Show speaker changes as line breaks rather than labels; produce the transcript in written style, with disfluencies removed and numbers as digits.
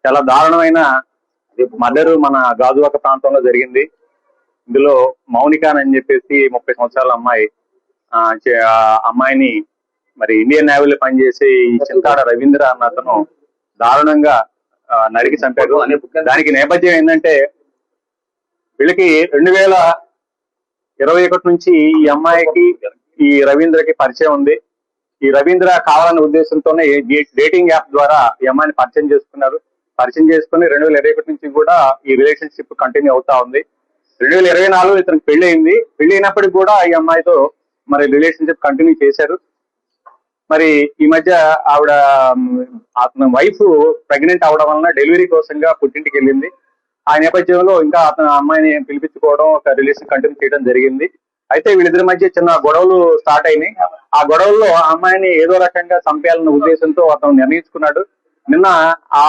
చాలా దారుణమైన మర్డర్ మన గాజువాక ప్రాంతంలో జరిగింది. ఇందులో మౌనిక అని చెప్పేసి 30 సంవత్సరాల అమ్మాయి, ఆ అమ్మాయిని మరి ఇండియన్ నేవీలో పనిచేసే ఈ చింతాడ రవీంద్ర అన్న అతను దారుణంగా నరికి చంపారు. దానికి నేపథ్యం ఏంటంటే, వీళ్ళకి 2021 నుంచి ఈ అమ్మాయికి ఈ రవీంద్రకి పరిచయం ఉంది. ఈ రవీంద్ర కావాలనే ఉద్దేశంతోనే డేటింగ్ యాప్ ద్వారా ఈ అమ్మాయిని పరిచయం చేసుకున్నారు. పరిచయం చేసుకుని 2021 నుంచి కూడా ఈ రిలేషన్షిప్ కంటిన్యూ అవుతా ఉంది. 2024 ఇతనికి పెళ్లి అయింది. పెళ్లి అయినప్పటికీ కూడా ఈ అమ్మాయితో మరి రిలేషన్షిప్ కంటిన్యూ చేశారు. మరి ఈ మధ్య ఆవిడ అతని వైఫ్ ప్రెగ్నెంట్ అవడం వలన డెలివరీ కోసంగా పుట్టింటికి వెళ్ళింది. ఆ నేపథ్యంలో ఇంకా అతను అమ్మాయిని పిలిపించుకోవడం, ఒక రిలేషన్ కంటిన్యూ చేయడం జరిగింది. అయితే వీళ్ళిద్దరి మధ్య చిన్న గొడవలు స్టార్ట్ అయినాయి. ఆ గొడవల్లో ఆ అమ్మాయిని ఏదో రకంగా చంపేయాలన్న ఉద్దేశంతో అతను నిర్ణయించుకున్నాడు. నిన్న ఆ